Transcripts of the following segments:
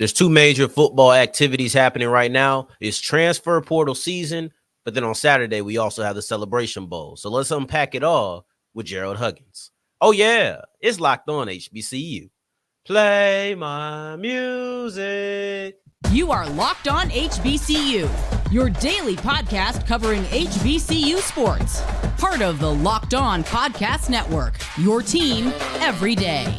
There's two major football activities happening right now. It's transfer portal season, but then on Saturday, we also have the Celebration Bowl. So let's unpack it all with Gerald Huggins. Oh, yeah, it's Locked On HBCU. Play my music. You are Locked On HBCU, your daily podcast covering HBCU sports. Part of the Locked On Podcast Network, your team every day.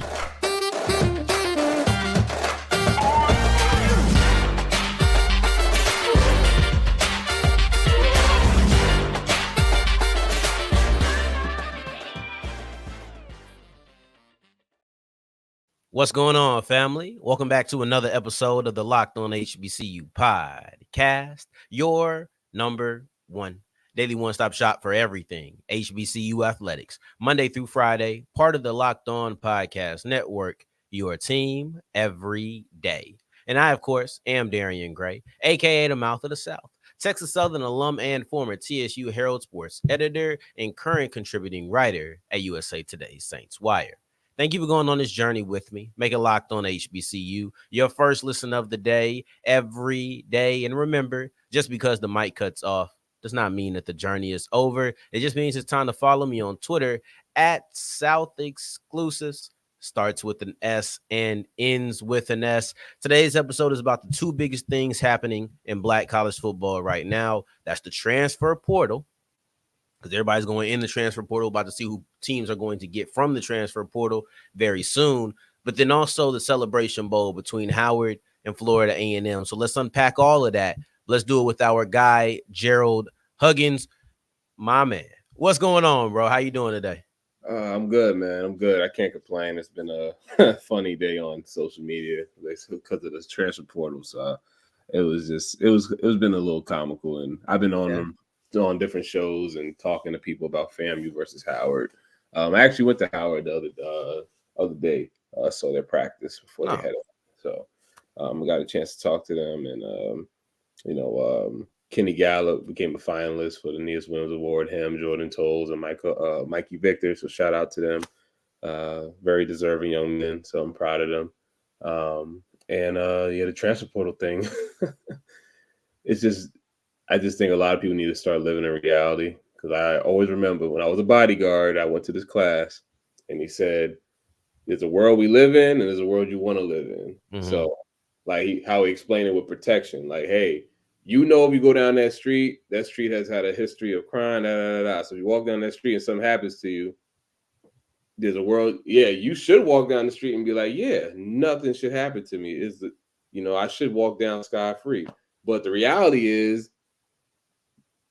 What's going on, family? Welcome back to another episode of the Locked On HBCU podcast, your number one daily one-stop shop for everything HBCU athletics, Monday through Friday, part of the Locked On Podcast Network, your team every day. And I, of course, am Darian Gray, a.k.a. the Mouth of the South, Texas Southern alum and former TSU Herald Sports editor and current contributing writer at USA Today's Saints Wire. Thank you for going on this journey with me. Make it Locked On HBCU, your first listen of the day, every day. And remember, just because the mic cuts off does not mean that the journey is over. It just means it's time to follow me on Twitter at South Exclusives. Starts with an S and ends with an S. Today's episode is about the two biggest things happening in Black college football right now. That's the transfer portal, because everybody's going in the transfer portal, about to see who teams are going to get from the transfer portal very soon. But then also the Celebration Bowl between Howard and Florida A&M. So let's unpack all of that. Let's do it with our guy, Gerald Huggins, my man. What's going on, bro? How you doing today? I'm good, man. I'm good. I can't complain. It's been a funny day on social media because of this transfer portal. So it's been a little comical, and I've been on different shows and talking to people about FAMU versus Howard. I actually went to Howard the other day. Saw their practice before they headed. So I got a chance to talk to them, and Kenny Gallup became a finalist for the Neas Williams Award. Him, Jordan Tolles, and Mikey Victor. So shout out to them. Very deserving young men. So I'm proud of them. The transfer portal thing. I just think a lot of people need to start living in reality, because I always remember when I was a bodyguard, I went to this class and he said, there's a world we live in and there's a world you want to live in. Mm-hmm. So like how he explained it with protection, like, hey, if you go down that street has had a history of crime, So if you walk down that street and something happens to you, there's a world. Yeah, you should walk down the street and be like, yeah, nothing should happen to me. I should walk down scot-free. But the reality is,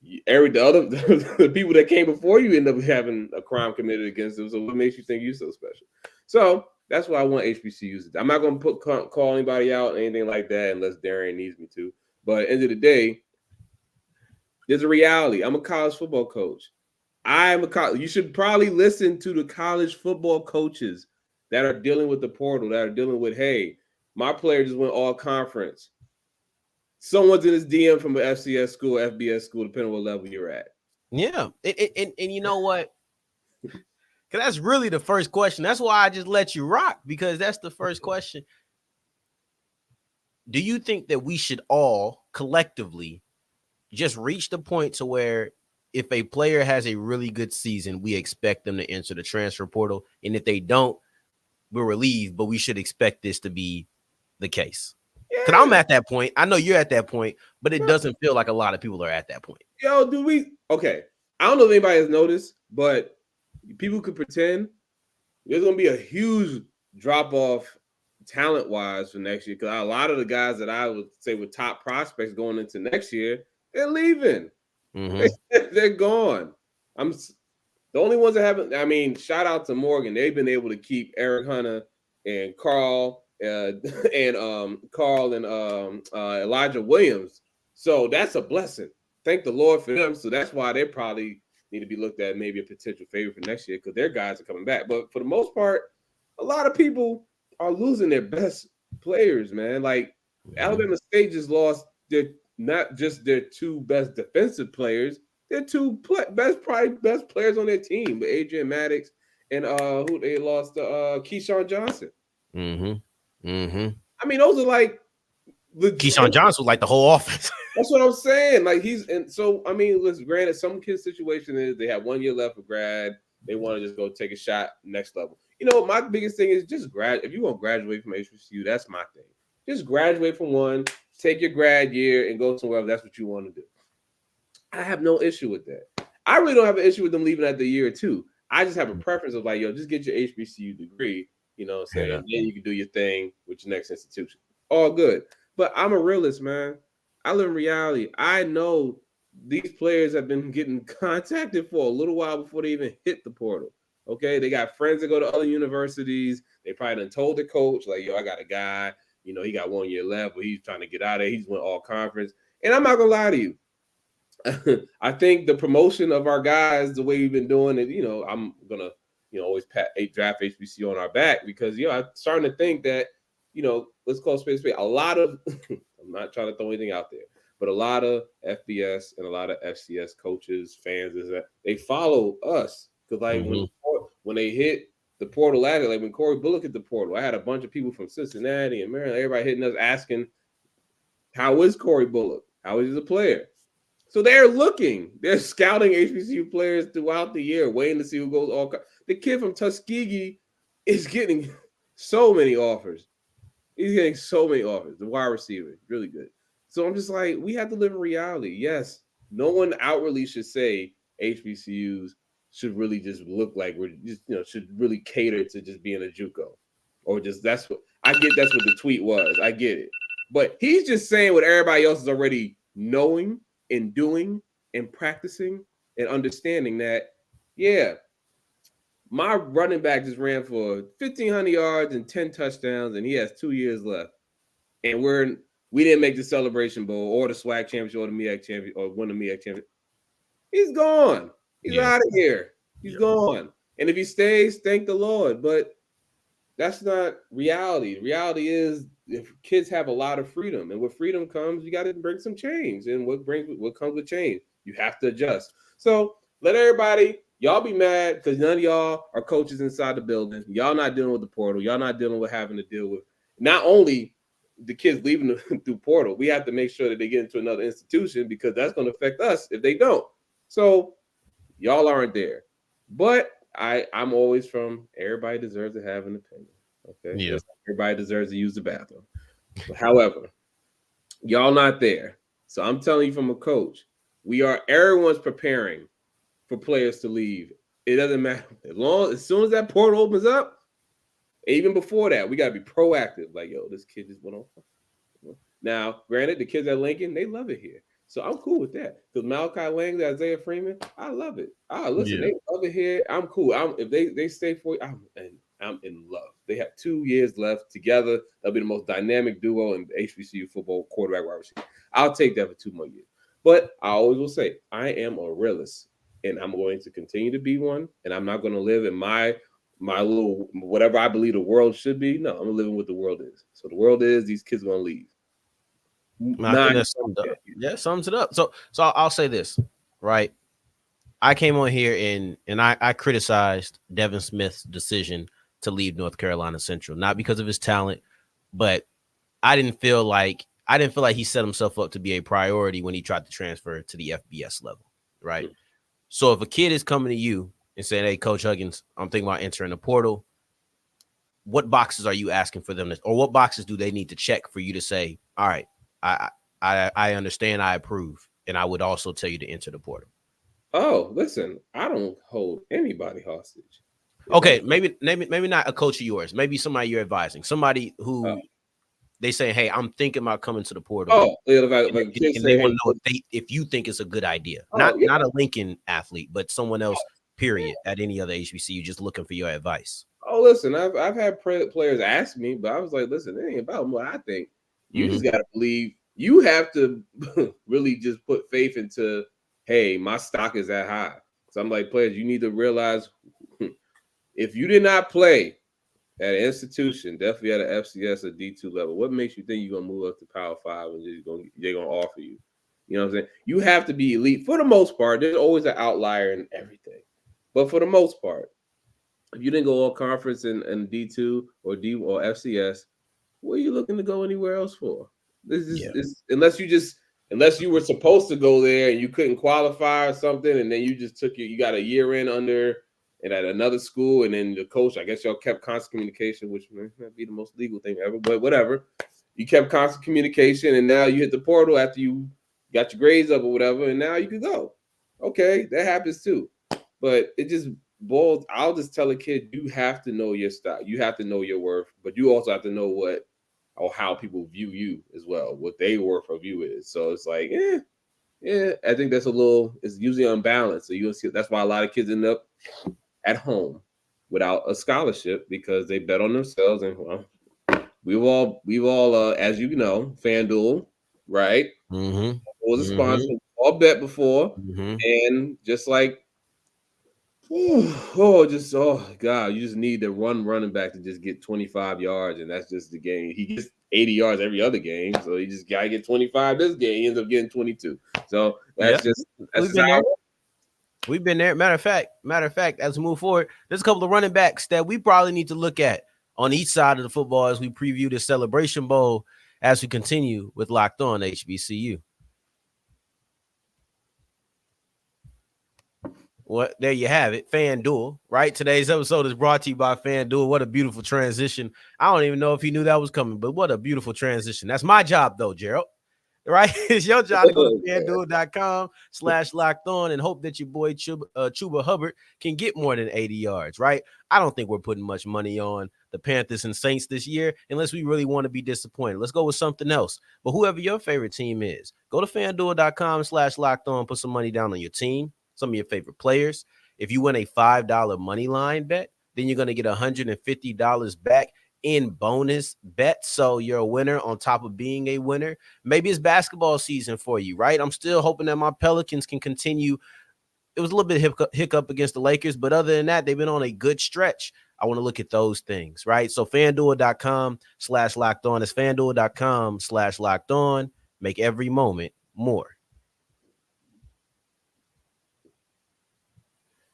the people that came before you end up having a crime committed against them. So what makes you think you're so special? So that's why I want HBCUs. I'm not going to call anybody out or anything like that unless Darian needs me to. But at the end of the day, there's a reality. I'm a college football coach. You should probably listen to the college football coaches that are dealing with the portal, that are dealing with, hey, my player just went all conference. Someone's in his DM from an FCS school, FBS school, depending on what level you're at. Yeah. And you know what? Because that's really the first question. That's why I just let you rock, because that's the first question. Do you think that we should all collectively just reach the point to where if a player has a really good season, we expect them to enter the transfer portal? And if they don't, we're relieved, but we should expect this to be the case. Because I'm at that point. I know you're at that point, but it doesn't feel like a lot of people are at that point. Okay. I don't know if anybody has noticed, but people could pretend there's going to be a huge drop-off talent-wise for next year, because a lot of the guys that I would say were top prospects going into next year, they're leaving. Mm-hmm. They're gone. The only ones that haven't, shout out to Morgan. They've been able to keep Eric Hunter and Carl and Elijah Williams. So that's a blessing. Thank the Lord for them. So that's why they probably need to be looked at maybe a potential favorite for next year, because their guys are coming back. But for the most part, a lot of people are losing their best players, man. Like Alabama State just lost not just their two best defensive players, their two best players on their team, with Adrian Maddox and who they lost to Keyshawn Johnson. Mm-hmm. Mm-hmm. Those are like Keyshawn Johnson was like the whole offense. That's what I'm saying. Like I mean, listen, granted, some kids' situation is they have 1 year left of grad. They want to just go take a shot next level. You know, my biggest thing is just if you want to graduate from HBCU, that's my thing. Just graduate from one, take your grad year, and go somewhere if that's what you want to do. I have no issue with that. I really don't have an issue with them leaving after a year or two. I just have a preference of like, yo, just get your HBCU degree, you know what I'm saying? And then you can do your thing with your next institution. All good. But I'm a realist, man. I live in reality. I know these players have been getting contacted for a little while before they even hit the portal. Okay, they got friends that go to other universities. They probably done told the coach, like, yo, I got a guy, you know, he got 1 year left, but he's trying to get out of it. He's went all conference. And I'm not gonna lie to you. I think the promotion of our guys, the way we've been doing it, you know, I'm gonna, you know, always pat draft HBCU on our back because, you know, I'm starting to think that, you know, let's call space. A lot of, I'm not trying to throw anything out there, but a lot of FBS and a lot of FCS coaches, fans, is that they follow us because, like, when they hit the portal last year, like when Corey Bullock hit the portal, I had a bunch of people from Cincinnati and Maryland, everybody hitting us asking, how is Corey Bullock? How is he as a player? So they're scouting HBCU players throughout the year, waiting to see who goes all. The kid from Tuskegee is getting so many offers. He's getting so many offers. The wide receiver, really good. So I'm just like, we have to live in reality. Yes, no one outwardly should say HBCUs should really just look like we're just, you know, should really cater to just being a JUCO, or just that's what I get. That's what the tweet was. I get it, but he's just saying what everybody else is already knowing and doing and practicing and understanding that, yeah, my running back just ran for 1,500 yards and 10 touchdowns, and he has 2 years left. And we didn't make the Celebration Bowl or the SWAC championship or the MEAC championship or win the MEAC championship. He's gone. He's out of here. He's gone. And if he stays, thank the Lord. But that's not reality. Reality is if kids have a lot of freedom, and with freedom comes, you got to bring some change. And what comes with change? You have to adjust. So let everybody, y'all be mad because none of y'all are coaches inside the building. Y'all not dealing with the portal. Y'all not dealing with having to deal with not only the kids leaving through portal. We have to make sure that they get into another institution because that's going to affect us if they don't. So y'all aren't there. But I'm always from everybody deserves to have an opinion. Okay. Yeah. Everybody deserves to use the bathroom. However, y'all not there. So I'm telling you from a coach, everyone's preparing for players to leave. It doesn't matter. As soon as that portal opens up, even before that, we gotta be proactive. Like, yo, this kid just went on. Now, granted, the kids at Lincoln, they love it here. So I'm cool with that. Because Malachi Lang, Isaiah Freeman, I love it. Listen, they love it here. I'm cool. If they stay for you, I'm in love. They have 2 years left together. They'll be the most dynamic duo in HBCU football, quarterback, wide receiver. I'll take that for 2 more years. But I always will say, I am a realist, and I'm going to continue to be one. And I'm not going to live in my little whatever I believe the world should be. No, I'm living what the world is. So the world is these kids are going to leave. I think that sums it up. So I'll say this, right? I came on here and I criticized Devin Smith's decision to leave North Carolina Central, not because of his talent, but I didn't feel like he set himself up to be a priority when he tried to transfer to the FBS level, right? Mm-hmm. So if a kid is coming to you and saying, "Hey, Coach Huggins, I'm thinking about entering the portal," what boxes are you asking for them or what boxes do they need to check for you to say, "All right, I understand, I approve, and I would also tell you to enter the portal"? Oh, listen, I don't hold anybody hostage. Okay, maybe not a coach of yours, maybe somebody you're advising, somebody who they say, "Hey, I'm thinking about coming to the portal." Oh, and they want to know if you think it's a good idea. Not a Lincoln athlete, but someone else, period, at any other HBCU, just looking for your advice. Oh, listen, I've had players ask me, but I was like, listen, it ain't about what I think. You just got to believe. You have to really just put faith into, hey, my stock is that high. So I'm like, players, you need to realize if you did not play at an institution, definitely at an FCS or D2 level, what makes you think you're going to move up to Power 5 and they're going to offer you? You know what I'm saying? You have to be elite for the most part. There's always an outlier in everything. But for the most part, if you didn't go all conference in D2 or D or FCS, what are you looking to go anywhere else for? Unless you were supposed to go there and you couldn't qualify or something, and then you just you got a year in under and at another school, and then the coach, I guess y'all kept constant communication, which may not be the most legal thing ever, but whatever. You kept constant communication, and now you hit the portal after you got your grades up or whatever, and now you can go. Okay, that happens too. But it just boils. I'll just tell a kid, you have to know your style. You have to know your worth, but you also have to know what or how people view you as well, what their worth of you is. So it's like, I think that's it's usually unbalanced. So you'll see that's why a lot of kids end up at home without a scholarship because they bet on themselves. And well, we've all as you know, FanDuel, right? Mm-hmm. Was a sponsor, all bet before, and just like oh God, you just need the running back to just get 25 yards, and that's just the game. He gets 80 yards every other game, so he just gotta get 25 this game. He ends up getting 22. So that's we've been there. Matter of fact, as we move forward, there's a couple of running backs that we probably need to look at on each side of the football as we preview the Celebration Bowl as we continue with Locked On HBCU. Well, there you have it. FanDuel, right? Today's episode is brought to you by FanDuel. What a beautiful transition. I don't even know if he knew that was coming, but what a beautiful transition. That's my job, though, Gerald. Right? It's your job to go to FanDuel.com/locked on and hope that your boy Chuba Hubbard can get more than 80 yards, right? I don't think we're putting much money on the Panthers and Saints this year unless we really want to be disappointed. Let's go with something else. But whoever your favorite team is, go to FanDuel.com/locked on, put some money down on your team, some of your favorite players. If you win a $5 money line bet, then you're going to get $150 back in bonus bets. So you're a winner on top of being a winner. Maybe it's basketball season for you, right? I'm still hoping that my Pelicans can continue. It was a little bit hiccup against the Lakers, but other than that, they've been on a good stretch. I want to look at those things, right? So FanDuel.com/locked on. It's FanDuel.com/locked on. Make every moment more.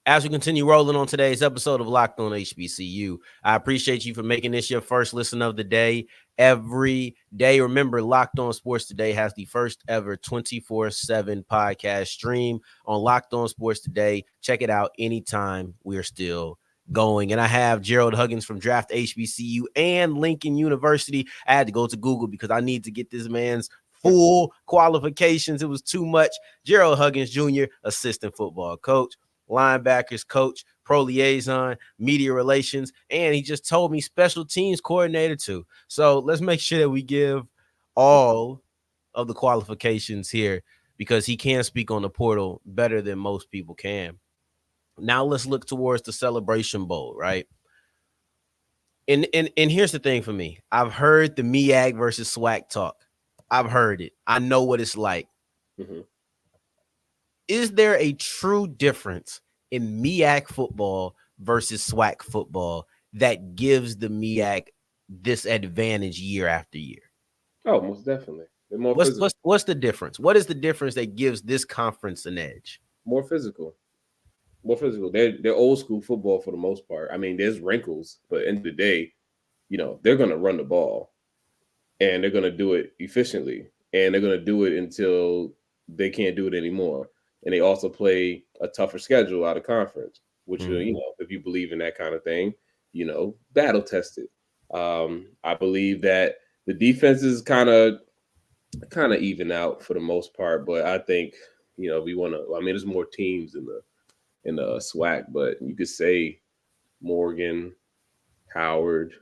As we continue rolling on today's episode of Locked On HBCU, I appreciate you for making this your first listen of the day every day. Remember, Locked On Sports Today has the first ever 24/7 podcast stream on Locked On Sports Today. Check it out anytime. We're still going. And I have Gerald Huggins from DraftHBCU and Lincoln University. I had to go to Google because I need to get this man's full qualifications. It was too much. Gerald Huggins Jr., assistant football coach, linebackers coach, pro liaison, media relations, and he just told me special teams coordinator too. So let's make sure that we give all of the qualifications here because he can speak on the portal better than most people can. Now let's look towards the Celebration Bowl, right? And here's the thing for me. I've heard the MEAC versus SWAC talk. I've heard it. I know what it's like. Mm-hmm. Is there a true difference in MEAC football versus SWAC football that gives the MEAC this advantage year after year? Oh, most definitely. What's the difference? What is the difference that gives this conference an edge? More physical. They're old school football for the most part. I mean, there's wrinkles, but at the end of the day, they're going to run the ball and they're going to do it efficiently and they're going to do it until they can't do it anymore. And they also play a tougher schedule out of conference, which, if you believe in that kind of thing, battle tested. I believe that the defenses kind of even out for the most part, but I think, we want to, there's more teams in the SWAC, but you could say Morgan, Howard,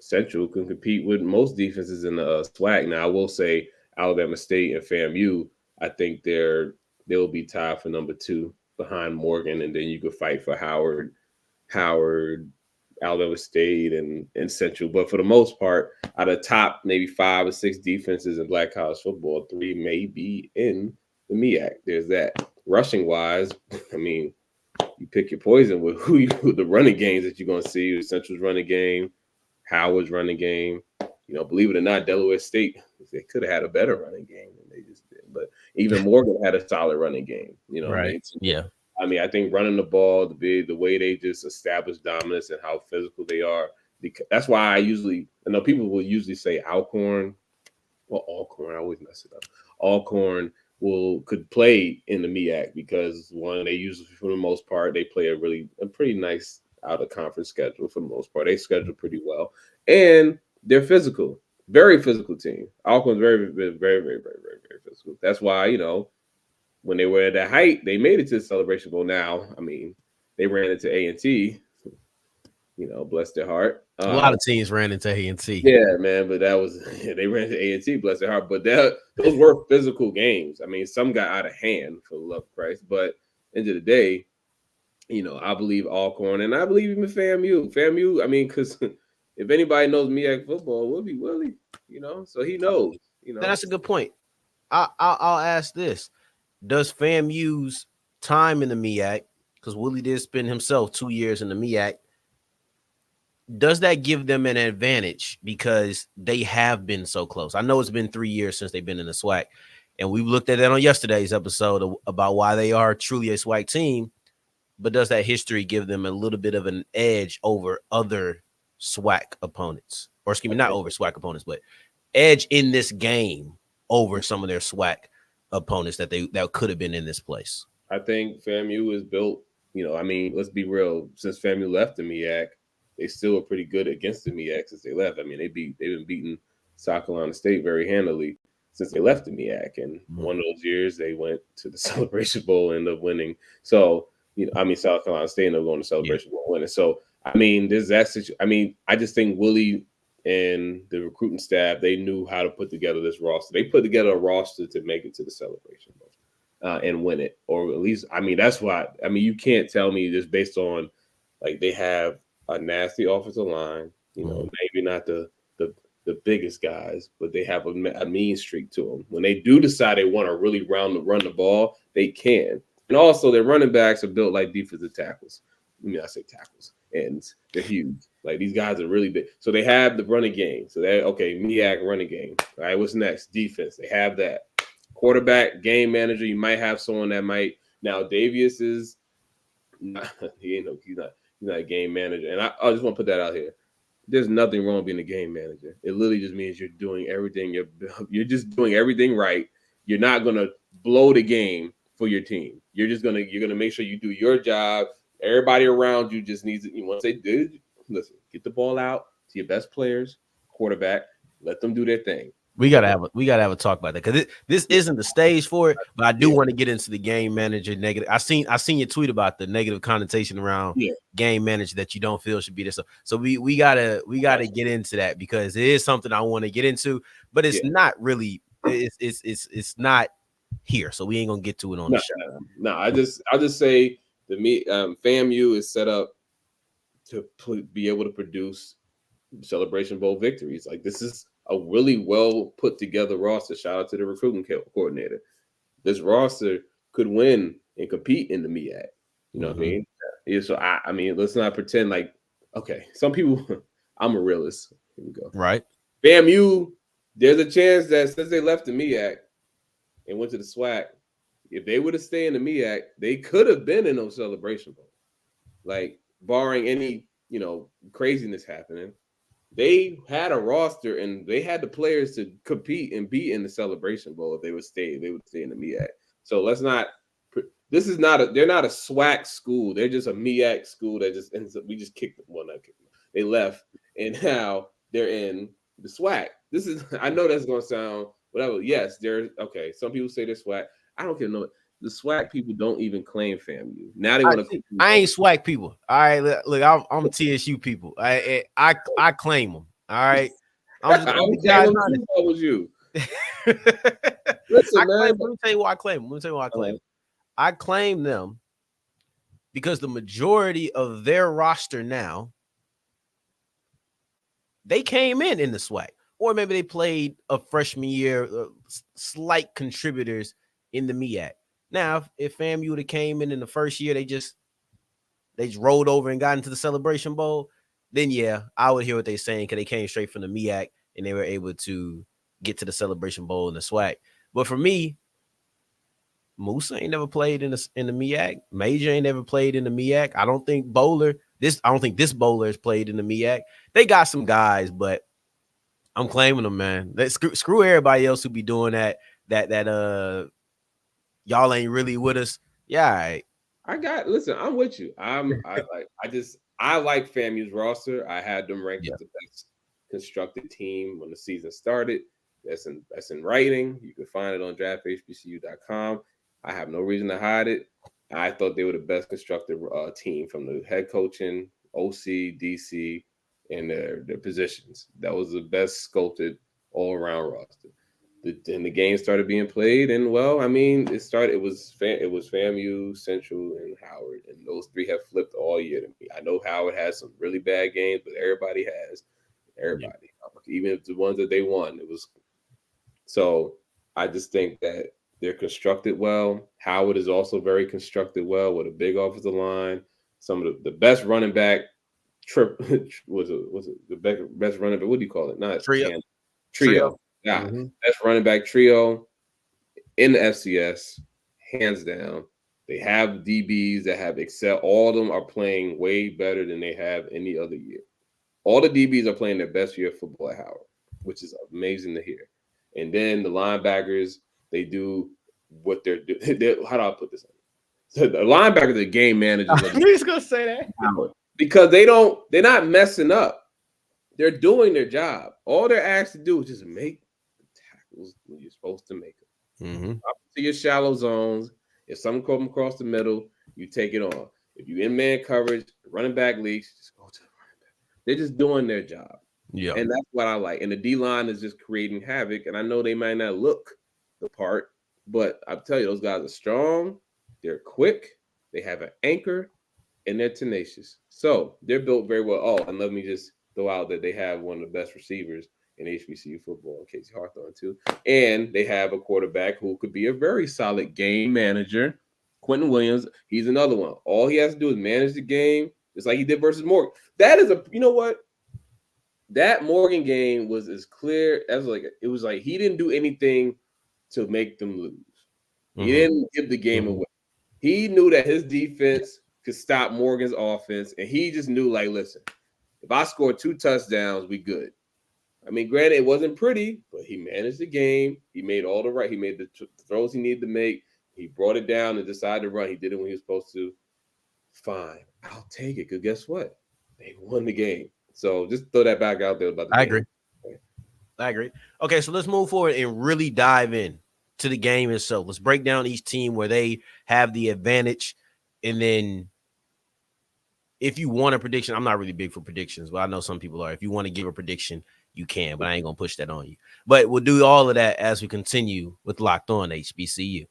Central can compete with most defenses in the SWAC. Now, I will say Alabama State and FAMU, I think they'll be tied for number 2 behind Morgan, and then you could fight for Howard, Alabama State, and Central. But for the most part, out of top maybe 5 or 6 defenses in Black college football, 3 may be in the MEAC. There's that. Rushing wise, you pick your poison with who the running games that you're going to see. Central's running game, Howard's running game. Believe it or not, Delaware State, they could have had a better running game than they just did. But even Morgan had a solid running game. Right. Yeah. I think running the ball, the way they just establish dominance and how physical they are. That's why I know people will usually say Alcorn well, Alcorn, I always mess it up. Alcorn could play in the MEAC because one, they usually for the most part they play a pretty nice out of conference schedule for the most part. They schedule pretty well, and they're physical, very physical team. Alcorn's very, very, very, very, very, very physical. That's why when they were at that height, they made it to the Celebration Bowl. Now, I mean, they ran into A&T. Bless their heart. A lot of teams ran into A&T. Yeah, man, but that was they ran into A&T, bless their heart. But those were physical games. I mean, some got out of hand for the love of Christ. But end of the day, I believe Alcorn and I believe even FAMU. FAMU, I mean, because if anybody knows MEAC football, it will be Willie. So he knows. That's a good point. I'll ask this: does FAMU's time in the MEAC, because Willie did spend himself 2 years in the MEAC, does that give them an advantage because they have been so close? I know it's been 3 years since they've been in the SWAC, and we looked at that on yesterday's episode about why they are truly a SWAC team. But does that history give them a little bit of an edge over other SWAC opponents? Or excuse me, not over SWAC opponents, but edge in this game over some of their SWAC opponents that could have been in this place? I think FAMU is built, I mean, let's be real. Since FAMU left the MEAC, they still are pretty good against the MEAC since they left. I mean, they've been beating South Carolina State very handily since they left the MEAC. And one of those years they went to the Celebration Bowl and ended up winning. So, South Carolina State ended up going to Celebration Bowl winning. So, I mean, I just think Willie and the recruiting staff, they knew how to put together this roster. They put together a roster to make it to the Celebration Bowl and win it. Or at least, that's why, you can't tell me this based on, they have a nasty offensive line, maybe not the biggest guys, but they have a mean streak to them. When they do decide they want to really run the ball, they can. And also, their running backs are built like defensive tackles. I say tackles, and they're huge. These guys are really big. So they have the running game. So MEAC running game. All right, what's next? Defense. They have that. Quarterback, game manager. You might have someone that might. Now, Davius is not. He's not a game manager. And I just want to put that out here. There's nothing wrong with being a game manager. It literally just means you're doing everything. You're just doing everything right. You're not gonna blow the game for your team. You're gonna make sure you do your job. Everybody around you just needs it. You want to say, dude, listen, get the ball out to your best players, quarterback, let them do their thing. We gotta have a talk about that because this isn't the stage for it. But I do want to get into the game manager negative. I seen your tweet about the negative connotation around game manager that you don't feel should be there. So we gotta get into that because it is something I want to get into, but it's not really. It's not here, so we ain't gonna get to it on the show. No, I'll just say FAMU is set up to be able to produce Celebration Bowl victories. This is a really well put together roster. Shout out to the recruiting coordinator. This roster could win and compete in the MEAC. You know what I mean? Yeah, so I mean, let's not pretend some people. I'm a realist. Here we go. Right. FAMU. There's a chance that since they left the MEAC and went to the SWAC, if they would have stayed in the MEAC, they could have been in those Celebration Bowl. Barring any, craziness happening, they had a roster and they had the players to compete and be in the Celebration Bowl if they would stay in the MEAC. So they're not a SWAC school. They're just a MEAC school that just ends up, we just kicked them. Well, not kicked them. They left and now they're in the SWAC. I know that's going to sound whatever. Yes, some people say they're SWAC. I don't care. No, the SWAC people don't even claim FAMU. Now they want to. I ain't SWAC people. All right, look, I'm TSU people. I claim them. All right, I'm just How was you? Listen, man. Let me tell you why I claim them. I claim them because the majority of their roster now, they came in the SWAC, or maybe they played a freshman year, slight contributors in the MEAC. Now, if FAMU would have came in the first year, they just rolled over and got into the Celebration Bowl, then I would hear what they're saying because they came straight from the MEAC and they were able to get to the Celebration Bowl in the SWAC. But for me, Musa ain't never played in the MEAC. Major ain't never played in the MEAC. I don't think this bowler has played in the MEAC. They got some guys, but I'm claiming them, man. Screw everybody else who be doing that y'all ain't really with us. Yeah, all right. Listen, I'm with you. I like FAMU's roster. I had them ranked as the best constructed team when the season started. That's in writing. You can find it on DraftHBCU.com. I have no reason to hide it. I thought they were the best constructed team from the head coaching, OC, DC, and their positions. That was the best sculpted all around roster. And the game started being played, and well, I mean, it was FAMU, Central, and Howard, and those three have flipped all year to me. I know Howard has some really bad games, but everybody, even if the ones that they won, it was. So I just think that they're constructed well. Howard is also very constructed well with a big offensive line. Some of the best running back was it the best running back? What do you call it? Not trio. Yeah, best running back trio in the FCS, hands down. They have DBs that have excelled. All of them are playing way better than they have any other year. All the DBs are playing their best year of football at Howard, which is amazing to hear. And then the linebackers, they do what they're doing. How do I put this? So the linebackers are game managers. I knew he was gonna say that because they're not messing up. They're doing their job. All they're asked to do is just make the tackles when you're supposed to make them. Up to your shallow zones. If someone comes across the middle, you take it on. If you're in man coverage, running back leaks, just go to the running back. They're just doing their job. Yeah. And that's what I like. And the D-line is just creating havoc. And I know they might not look the part, but I'll tell you, those guys are strong. They're quick. They have an anchor, and they're tenacious. So they're built very well. Oh, and let me just throw out that they have one of the best receivers in HBCU football, Casey Hawthorne, too. And they have a quarterback who could be a very solid game manager. Quentin Williams, he's another one. All he has to do is manage the game, just like he did versus Morgan. You know what? That Morgan game was as clear as it was like he didn't do anything to make them lose. He didn't give the game away. He knew that his defense could stop Morgan's offense, and he just knew, listen, if I score 2 touchdowns, we good. I mean, granted, it wasn't pretty, but he managed the game. He made he made the throws he needed to make. He brought it down and decided to run. He did it when he was supposed to. Fine. I'll take it, because guess what? They won the game. So just throw that back out there about the game. I agree. Okay, so let's move forward and really dive in to the game itself. Let's break down each team where they have the advantage. And then if you want a prediction, I'm not really big for predictions, but I know some people are. If you want to give a prediction, you can, but I ain't going to push that on you. But we'll do all of that as we continue with Locked On HBCU.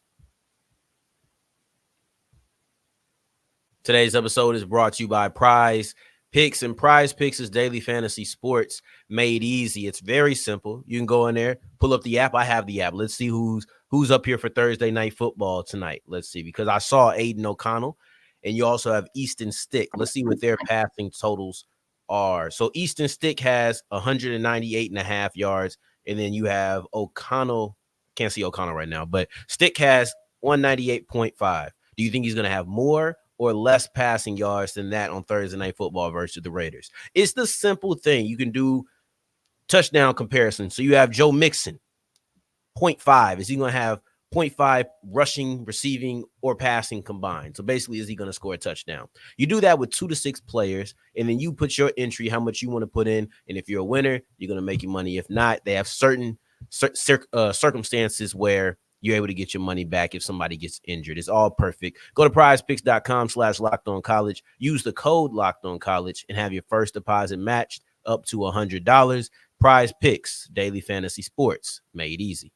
Today's episode is brought to you by PrizePicks, and PrizePicks is daily fantasy sports made easy. It's very simple. You can go in there, pull up the app. I have the app. Let's see who's up here for Thursday night football tonight. Let's see, because I saw Aiden O'Connell, and you also have Easton Stick. Let's see what their passing totals are. So Easton Stick has 198.5 yards, and then you have O'Connell. Can't see O'Connell right now, but Stick has 198.5. Do you think he's going to have more or less passing yards than that on Thursday night football versus the Raiders? It's the simple thing. You can do touchdown comparison. So you have Joe Mixon, 0.5. Is he going to have 0.5 rushing, receiving, or passing combined? So basically, is he going to score a touchdown? You do that with 2 to 6 players, and then you put your entry, how much you want to put in. And if you're a winner, you're going to make your money. If not, they have certain circumstances where you're able to get your money back if somebody gets injured. It's all perfect. Go to prizepicks.com/lockedoncollege. Use the code lockedoncollege and have your first deposit matched up to $100. PrizePicks, daily fantasy sports made easy.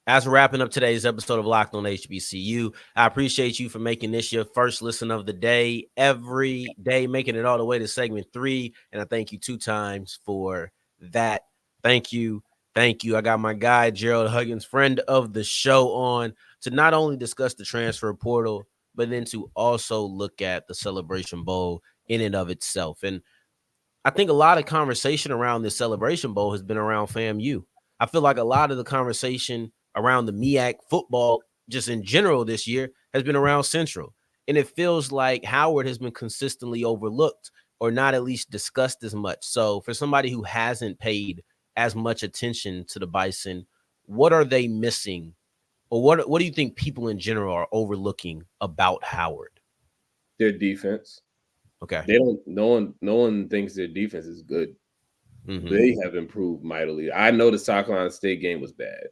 As we're wrapping up today's episode of Locked On HBCU, I appreciate you for making this your first listen of the day every day, making it all the way to segment 3. And I thank you 2 times for that. Thank you. Thank you. I got my guy, Gerald Huggins, friend of the show, on to not only discuss the transfer portal, but then to also look at the Celebration Bowl in and of itself. And I think a lot of conversation around this Celebration Bowl has been around FAMU. I feel like a lot of the conversation around the MEAC football, just in general this year, has been around Central. And it feels like Howard has been consistently overlooked or not at least discussed as much. So for somebody who hasn't paid as much attention to the Bison, what are they missing? Or what do you think people in general are overlooking about Howard? Their defense. Okay. They don't. No one thinks their defense is good. Mm-hmm. They have improved mightily. I know the South Carolina State game was bad.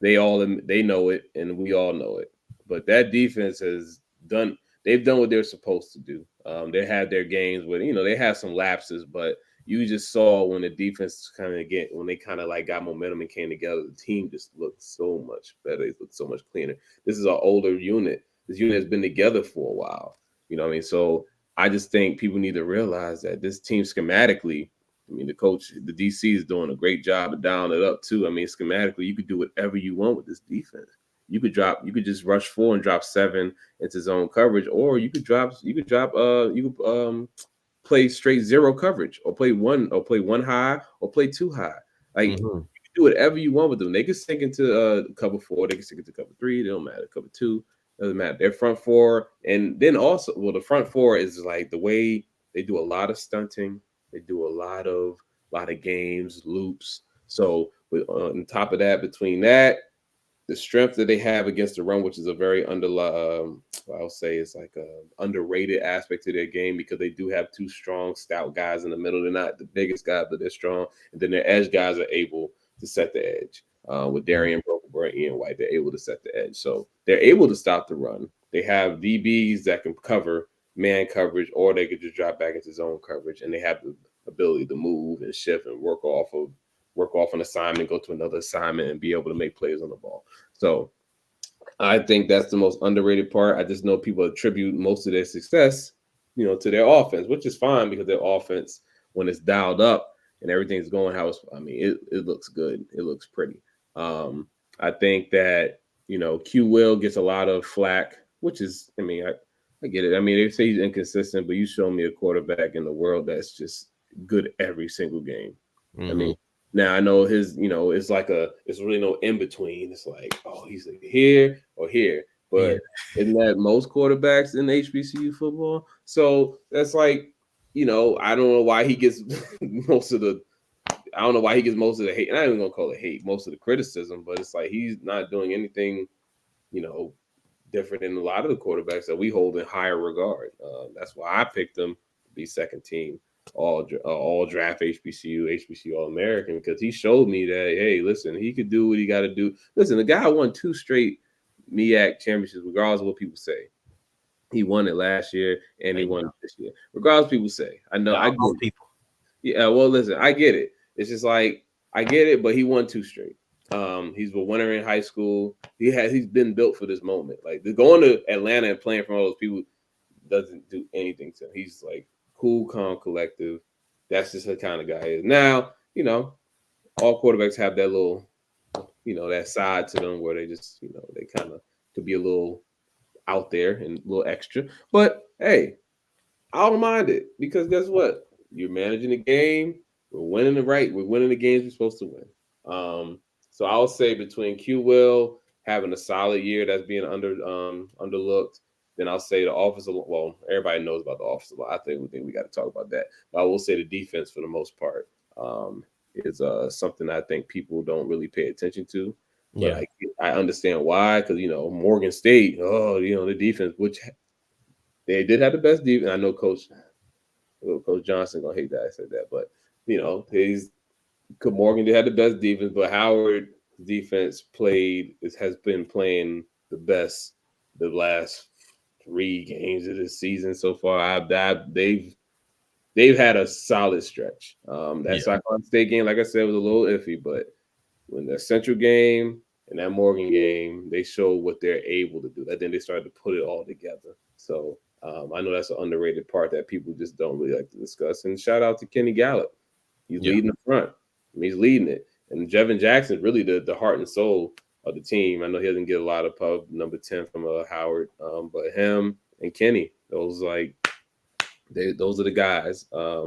They know it, and we all know it. But that defense has done. They've done what they're supposed to do. They had their games with, they have some lapses, but you just saw when the defense when they kind of like got momentum and came together, the team just looked so much better. It looked so much cleaner. This is an older unit. This unit has been together for a while. You know what I mean? So I just think people need to realize that this team schematically, I mean, the coach, the DC is doing a great job of dialing it up too. I mean, schematically, you could do whatever you want with this defense. You could just rush 4 and drop 7 into zone coverage, or you could play straight 0 coverage, or play one high, or play 2 high. Like you can do whatever you want with them. They can sink into cover 4, they can sink into cover 3. They don't matter. Cover 2 doesn't matter. Their front 4, and then also, the front 4 is like the way they do a lot of stunting. They do a lot of games, loops. So on top of that, between that, the strength that they have against the run, which is a very I'll say it's like a underrated aspect to their game, because they do have 2 strong, stout guys in the middle. They're not the biggest guys, but they're strong. And then their edge guys are able to set the edge. With Darian Brokenberg and Ian White, they're able to set the edge. So they're able to stop the run. They have DBs that can cover man coverage, or they could just drop back into zone coverage, and they have the ability to move and shift and work off an assignment, go to another assignment, and be able to make plays on the ball. So I think that's the most underrated part. I just know people attribute most of their success, to their offense, which is fine, because their offense, when it's dialed up and everything's going it looks good. It looks pretty. I think that, Q Will gets a lot of flack, which is, I get it. I mean, they say he's inconsistent, but you show me a quarterback in the world that's just good every single game. Mm-hmm. I mean, now I know his, it's really no in between. It's like, oh, he's like here or here. But isn't that most quarterbacks in HBCU football? So that's like, I don't know why he gets most of the hate. And I'm not even gonna call it hate, most of the criticism, but it's like he's not doing anything, different than a lot of the quarterbacks that we hold in higher regard. That's why I picked him to be second team all draft HBCU All-American, because he showed me that, hey, listen, he could do what he got to do. Listen, the guy won 2 straight MEAC championships, regardless of what people say. He won it last year, and he won it this year. Regardless of what people say. I know. I get people. Yeah, well, listen, I get it. It's just like, I get it, but he won 2 straight. He's a winner in high school. He's been built for this moment. Like, going to Atlanta and playing from all those people doesn't do anything to him. He's like cool, calm, collective. That's just the kind of guy he is. Now, all quarterbacks have that little, that side to them where they just, they kind of could be a little out there and a little extra. But hey, I don't mind it, because guess what? You're managing the game. We're winning the games we're supposed to win. So I'll say between Q Will having a solid year that's being underlooked, then I'll say the offensive. Well, everybody knows about the offensive line. I think we got to talk about that. But I will say the defense, for the most part, is something I think people don't really pay attention to. But yeah, I understand why, because Morgan State, the defense, which they did have the best defense. I know Coach Johnson gonna hate that I said that, but Morgan did have the best defense, but Howard defense has been playing the best the last 3 games of this season so far. They've had a solid stretch. That South Carolina State game, like I said, was a little iffy, but when the Central game and that Morgan game, they showed what they're able to do. Then they started to put it all together. So I know that's an underrated part that people just don't really like to discuss. And shout out to Kenny Gallup. He's leading the front. He's leading it. And Jevin Jackson is really the heart and soul of the team. I know he doesn't get a lot of pub, number 10 from Howard, but him and Kenny, those are the guys.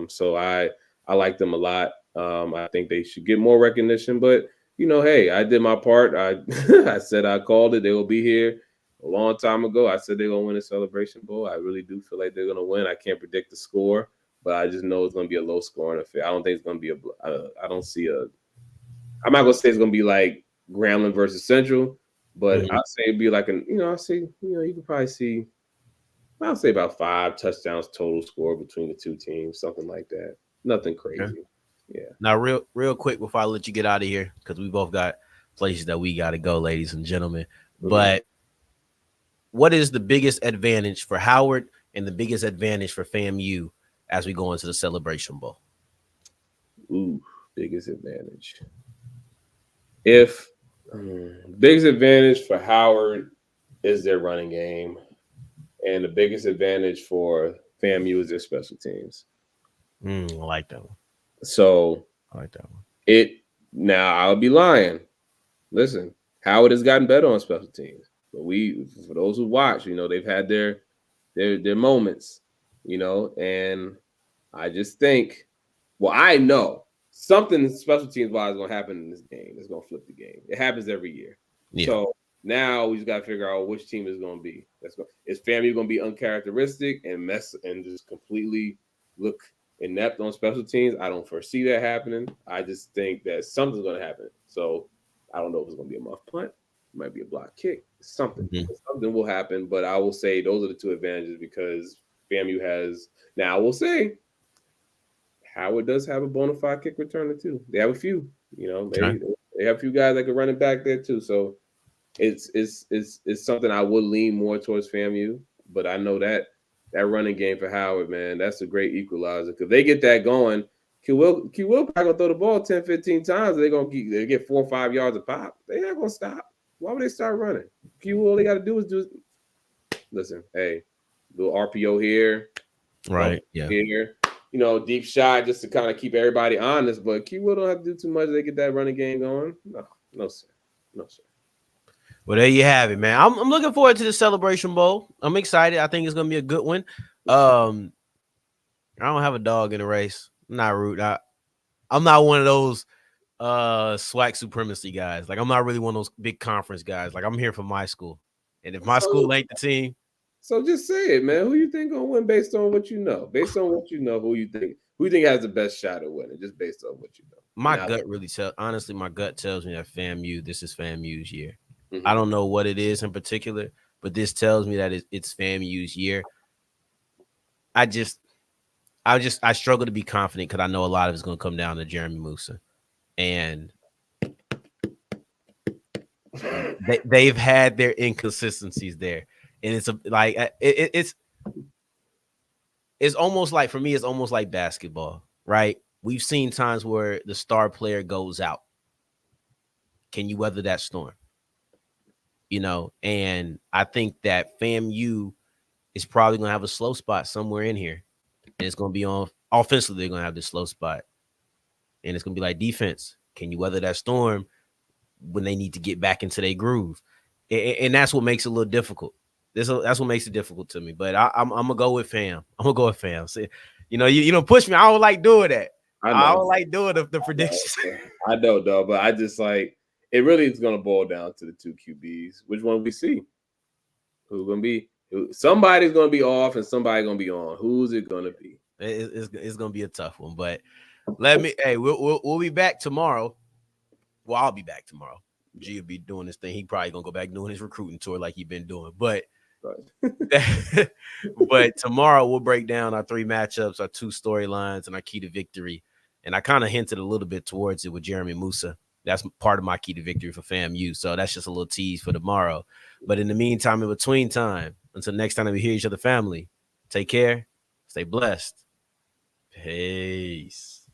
So I like them a lot. I think they should get more recognition, but hey, I did my part. I said I called it. They will be here a long time ago. I said they're gonna win a Celebration Bowl. I really do feel like they're gonna win. I can't predict the score, but I just know it's going to be a low scoring affair. I don't think it's going to be I don't see I'm not going to say it's going to be like Grambling versus Central, but I'll say it'd be like you could probably see, I'll say about 5 touchdowns total score between the two teams, something like that. Nothing crazy. Okay. Yeah. Now, real quick before I let you get out of here, because we both got places that we got to go, ladies and gentlemen. But what is the biggest advantage for Howard and the biggest advantage for FAMU as we go into the Celebration Bowl? Ooh, biggest advantage. If biggest advantage for Howard is their running game, and the biggest advantage for FAMU is their special teams. I like that one. So I like that one. Now I'll be lying. Listen, Howard has gotten better on special teams, but for those who watch, they've had their moments, and I just think, I know something special teams wise is going to happen in this game. It's going to flip the game. It happens every year. Yeah. So now we just got to figure out which team is going to be. Is FAMU going to be uncharacteristic and just completely look inept on special teams? I don't foresee that happening. I just think that something's going to happen. So I don't know if it's going to be a muff punt. It might be a block kick. Something will happen. But I will say those are the two advantages because FAMU has. Now I will say Howard does have a bona fide kick returner too. They have a few. They have a few guys that can run it back there too. So it's something I would lean more towards FAMU. But I know that running game for Howard, man, that's a great equalizer. Because they get that going, Q will probably gonna throw the ball 10, 15 times. They get 4 or 5 yards a pop. They're not gonna stop. Why would they start running? Q, all they gotta do is listen, hey, little RPO here. Right. Yeah. Here. Deep shot just to kind of keep everybody honest. But Q will don't have to do too much. They get that running game going. No, sir. Well, there you have it, man. I'm looking forward to the Celebration Bowl. I'm excited. I think it's gonna be a good one. I don't have a dog in the race. I'm not rude. I'm not one of those SWAC supremacy guys. Like I'm not really one of those big conference guys. Like I'm here for my school, and if my school ain't the team, so just say it, man. Who you think gonna win based on what you know? Based on what you know, who you think has the best shot at winning? Just based on what you know. My gut tells me that this is FAMU's year. I don't know what it is in particular, but this tells me that it's FAMU's year. I struggle to be confident because I know a lot of it's going to come down to Jeremy Musa, and they've had their inconsistencies there, and it's almost like, for me, it's almost like basketball, right? We've seen times where the star player goes out. Can you weather that storm? And I think that FAMU is probably going to have a slow spot somewhere in here. And it's going to be on offensively. They're going to have this slow spot. And it's going to be like defense. Can you weather that storm when they need to get back into their groove? And that's what makes it a little difficult. That's what makes it difficult to me. But I'm going to go with FAM. I'm going to go with FAM. So, you don't push me. I don't like doing that. I don't like doing the predictions. I know, though. But I just like, it really is going to boil down to the two QBs. Which one we see? Who's going to be? Somebody's going to be off and somebody's going to be on. Who's it going to be? It's going to be a tough one. But we'll be back tomorrow. Well, I'll be back tomorrow. G will be doing this thing. He probably going to go back doing his recruiting tour like he's been doing. But but tomorrow we'll break down our 3 matchups, our 2 storylines, and our key to victory. And I kind of hinted a little bit towards it with Jeremy Musa. That's part of my key to victory for FAMU. So that's just a little tease for tomorrow. But in the meantime, in between time, until next time that we hear each other, family, take care, stay blessed. Peace.